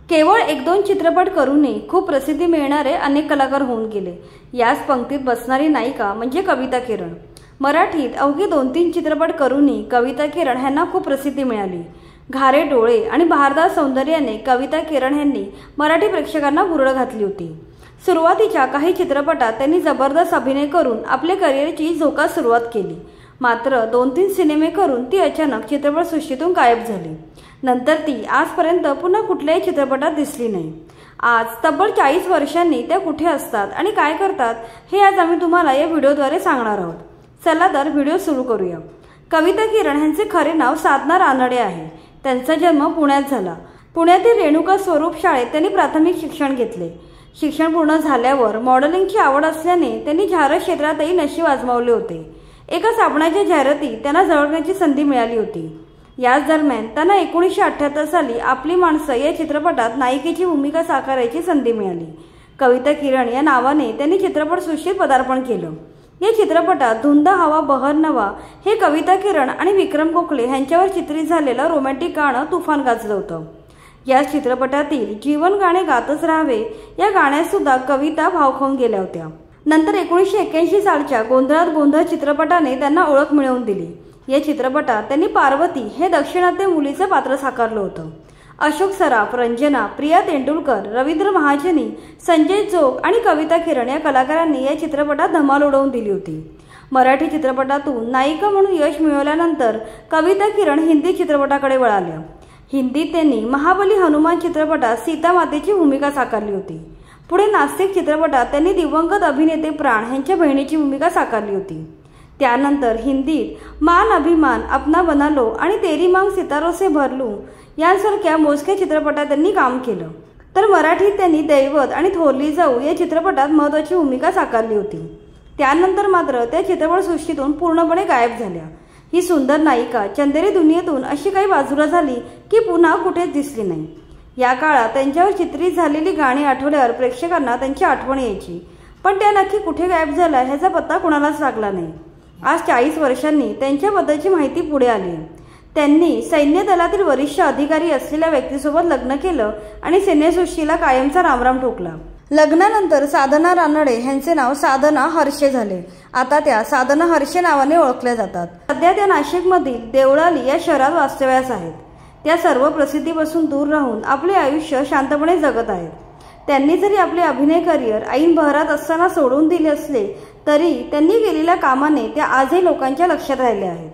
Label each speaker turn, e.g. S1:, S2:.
S1: केवळ एक दोन चित्रपट करूनही खूप प्रसिद्धी मिळणारे अनेक कलाकार होऊन गेले। याच पंक्तीत बसणारी नायिका म्हणजे कविता किरण। मराठीत अवघे 2-3 चित्रपट करूनही कविता किरण यांना खूप प्रसिद्धी मिळाली। घारे डोळे आणि बहारदार सौंदर्याने कविता किरण यांनी मराठी प्रेक्षकांना भुरळ घातली होती। सुरुवातीच्या काही चित्रपटात त्यांनी जबरदस्त अभिनय करून आपल्या करिअरची झोकास सुरुवात केली। मात्र 2-3 सिनेमे करून ती अचानक चित्रपटसृष्टीतून गायब झाली। नंतर ती आजपर्यंत पुन्हा कुठल्याही चित्रपटात दिसली नाही। आज तब्बल 40 वर्षांनी त्या कुठे असतात आणि काय करतात हे आज आम्ही तुम्हाला या व्हिडिओद्वारे सांगणार आहोत। चला तर व्हिडिओ सुरू करूया। कविता किरण यांचे खरे नाव साधना रानडे आहे। त्यांचा जन्म पुण्यात झाला। पुण्यातील रेणुका स्वरूप शाळेत त्यांनी प्राथमिक शिक्षण घेतले। शिक्षण पूर्ण झाल्यावर मॉडेलिंगची आवड असल्याने त्यांनी जाहिरात क्षेत्रातही नशीब आजमावले होते। एका साबणाच्या जाहिरातीत त्यांना झळकण्याची संधी मिळाली होती। याच दरम्यान त्यांना 1978 साली आपली माणसं या चित्रपटात नायिकेची भूमिका साकारायची संधी मिळाली। कविता किरण या नावाने त्यांनी चित्रपटसृष्टीत पदार्पण केलं। या चित्रपटात धुंद हवा बहर नवा हे कविता किरण आणि विक्रम कोकले यांच्यावर चित्रित झालेलं रोमॅन्टिक गाणं तुफान गाजलं होतं। या चित्रपटातील जीवन गाणे गातच राहावे या गाण्यात सुद्धा कविता भाव खाऊन गेल्या होत्या। नंतर 1981 सालच्या गोंधळात गोंधळ चित्रपटाने त्यांना ओळख मिळवून दिली। या चित्रपटात त्यांनी पार्वती हे दाक्षिणात्य मुलीचे पात्र साकारलं होतं। अशोक सराफ, रंजना, प्रिया तेंडुलकर, रवींद्र महाजनी, संजय जोग आणि कविता किरण या कलाकारांनी या चित्रपटात धमाल उडवून दिली होती। मराठी चित्रपटातून नायिका म्हणून यश मिळवल्यानंतर कविता किरण हिंदी चित्रपटाकडे वळाल्या। हिंदीत त्यांनी महाबली हनुमान चित्रपटात सीता मातेची भूमिका साकारली होती। पुढे नास्तिक चित्रपटात त्यांनी दिवंगत अभिनेते प्राण यांच्या बहिणीची भूमिका साकारली होती। त्यानंतर हिंदीत मान अभिमान, अपना बना लो आणि तेरी मांग सितारों से भर लूं यांसारख्या मोजक्या चित्रपटात त्यांनी काम केलं। तर मराठीत त्यांनी दैवत आणि थोरली जाऊ या चित्रपटात महत्त्वाची भूमिका साकारली होती। त्यानंतर मात्र त्या चित्रपटसृष्टीतून पूर्णपणे गायब झाल्या। ही सुंदर नायिका चंदेरी दुनियेतून अशी काही बाजूला झाली की पुन्हा कुठेच दिसली नाही। या काळात त्यांच्यावर चित्रित झालेली गाणी आठवल्यावर प्रेक्षकांना त्यांची आठवण यायची, पण त्या नक्की कुठे गायब झाल्या ह्याचा पत्ता कुणालाच लागला नाही। आज 40 वर्षांनी त्यांच्याबद्दलची माहिती पुढे आली। त्यांनी सैन्य दलातील वरिष्ठ अधिकारी असलेल्या व्यक्तीसोबत लग्न केलं आणि सैन्यसृष्टीला कायमचा रामराम ठोकला। लग्नानंतर साधना रानडे यांचे नाव साधना हर्षे झाले। आता त्या साधना हर्षे नावाने ओळखल्या जातात। सध्या त्या नाशिकमधील देवळाली या शहरात वास्तव्यास आहेत। त्या सर्व प्रसिद्धीपासून दूर राहून आपले आयुष्य शांतपणे जगत आहेत। त्यांनी जरी आपले अभिनय करिअर ऐन बहरात असताना सोडून दिले असले तरी त्यांनी केलेल्या कामाने त्या आजही लोकांच्या लक्षात राहिल्या आहेत।